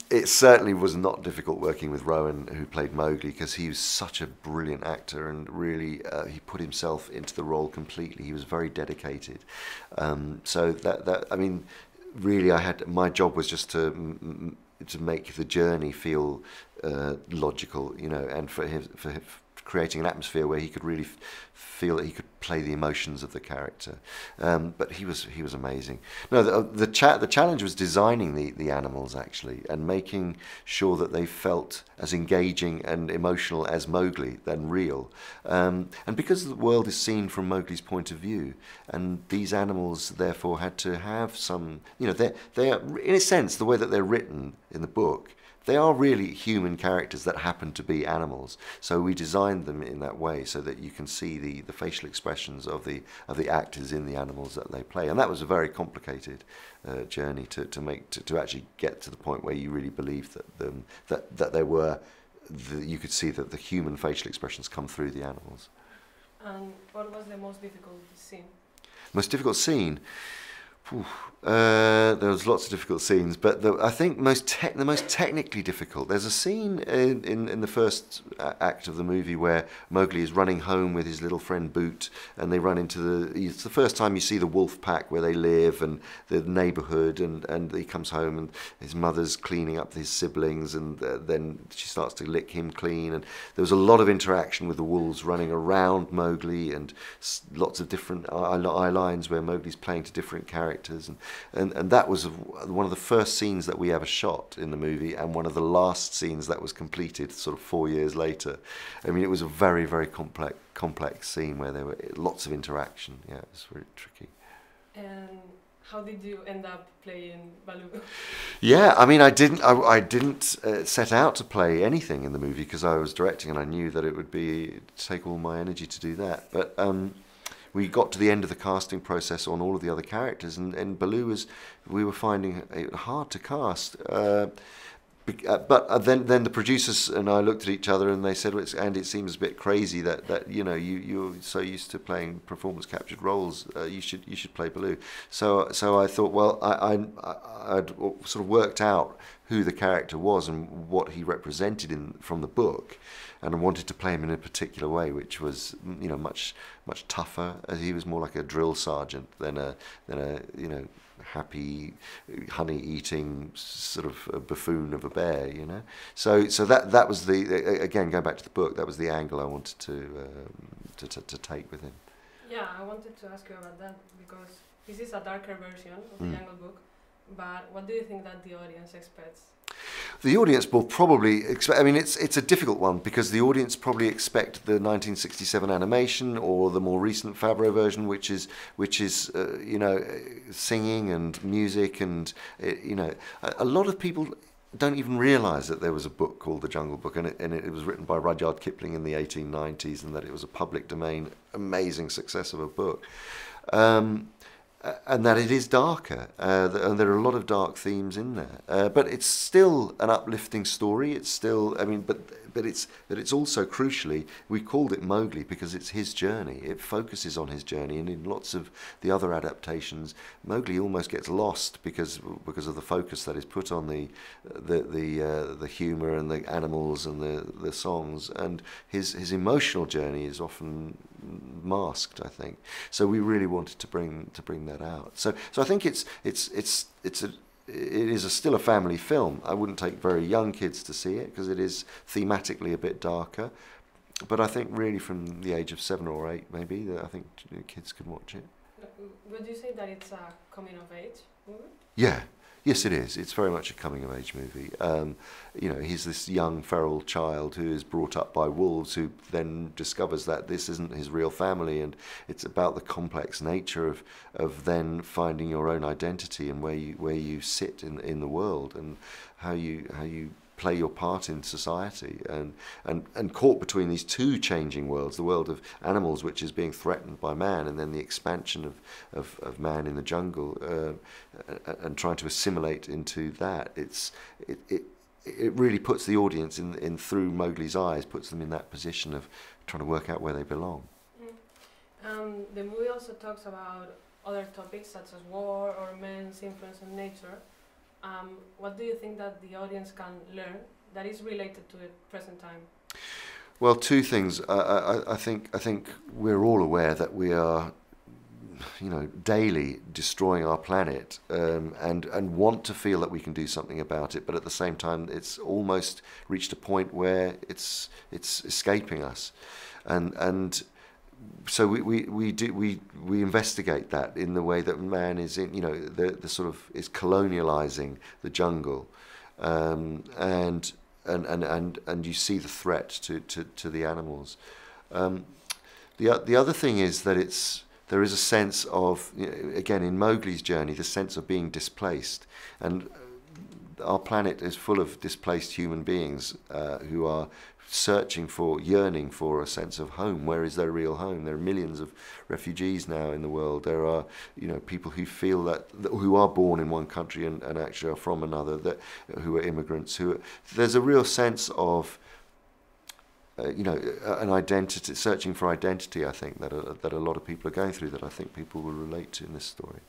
It certainly was not difficult working with Rohan, who played Mowgli, because he was such a brilliant actor, and really he put himself into the role completely. He was very dedicated. So I mean, really, my job was just to make the journey feel logical, you know, and for creating an atmosphere where he could really feel that he could play the emotions of the character. But he was amazing. No, the challenge was designing the animals, actually, and making sure that they felt as engaging and emotional as Mowgli, than real. And because the world is seen from Mowgli's point of view, and these animals therefore had to have some, you know, they are, in a sense, the way that they're written in the book, they are really human characters that happen to be animals. So we designed them in that way so that you can see the facial expressions of the actors in the animals that they play. And that was a very complicated journey to actually get to the point where you really believed that they were, you could see that the human facial expressions come through the animals. And what was the most difficult scene? Most difficult scene? There was lots of difficult scenes, but I think the most technically difficult. There's a scene in the first act of the movie where Mowgli is running home with his little friend Boot, and they run into it's the first time you see the wolf pack where they live and the neighbourhood, and he comes home and his mother's cleaning up his siblings, and then she starts to lick him clean, and there was a lot of interaction with the wolves running around Mowgli, and lots of different eye lines where Mowgli's playing to different characters. And that was one of the first scenes that we ever shot in the movie, and one of the last scenes that was completed sort of 4 years later. I mean, it was a very, very complex scene where there were lots of interaction. Yeah, it was really tricky. And how did you end up playing Baloo? Yeah, I mean, I didn't set out to play anything in the movie because I was directing, and I knew that it would take all my energy to do that. But we got to the end of the casting process on all of the other characters, and Baloo we were finding it hard to cast. But then the producers and I looked at each other and they said, well, Andy, it seems a bit crazy that you know you're so used to playing performance captured roles. You should play Baloo. So I thought, well, I'd sort of worked out who the character was and what he represented from the book, and I wanted to play him in a particular way, which was, you know, much tougher. As he was more like a drill sergeant than a you know, happy honey eating sort of a buffoon of a bear, you know. So that was again, going back to the book, that was the angle I wanted to take with him. Yeah, I wanted to ask you about that because this is a darker version of the Jungle Book. But what do you think that the audience expects? The audience will probably expect, I mean, it's a difficult one because the audience probably expect the 1967 animation or the more recent Favreau version, which is you know, singing and music, and you know, a lot of people don't even realise that there was a book called The Jungle Book, and it was written by Rudyard Kipling in the 1890s, and that it was a public domain, amazing success of a book. And that it is darker, and there are a lot of dark themes in there. But it's still an uplifting story. It's still, I mean, but it's also, crucially, we called it Mowgli because it's his journey. It focuses on his journey, and in lots of the other adaptations, Mowgli almost gets lost because of the focus that is put on the humour and the animals and the songs, and his emotional journey is often masked, I think. So we really wanted to bring that out. So I think it is still a family film. I wouldn't take very young kids to see it because it is thematically a bit darker. But I think really from the age of 7 or 8, maybe, I think kids can watch it. Would you say that it's a coming of age movie? Yeah. Yes, it is. It's very much a coming-of-age movie. You know, he's this young feral child who is brought up by wolves, who then discovers that this isn't his real family, and it's about the complex nature of then finding your own identity and where you sit in the world, and how you play your part in society, and caught between these two changing worlds, the world of animals, which is being threatened by man, and then the expansion of man in the jungle, and trying to assimilate into that. It really puts the audience in through Mowgli's eyes, puts them in that position of trying to work out where they belong. The movie also talks about other topics such as war or men's influence on nature. what do you think that the audience can learn that is related to the present time? Well, two things. I think we're all aware that we are, daily destroying our planet, and want to feel that we can do something about it. But at the same time, it's almost reached a point where it's escaping us, and so we investigate that in the way that man is in, the sort of is colonializing the jungle, and you see the threat to the animals. The other thing is that there is a sense of, again, in Mowgli's journey, the sense of being displaced, and our planet is full of displaced human beings who are yearning for a sense of home. Where is their real home? There are millions of refugees now in the world. There are, people who feel who are born in one country and actually are from another, who are immigrants. There's a real sense of, an identity, searching for identity. I think that a lot of people are going through, that I think people will relate to in this story.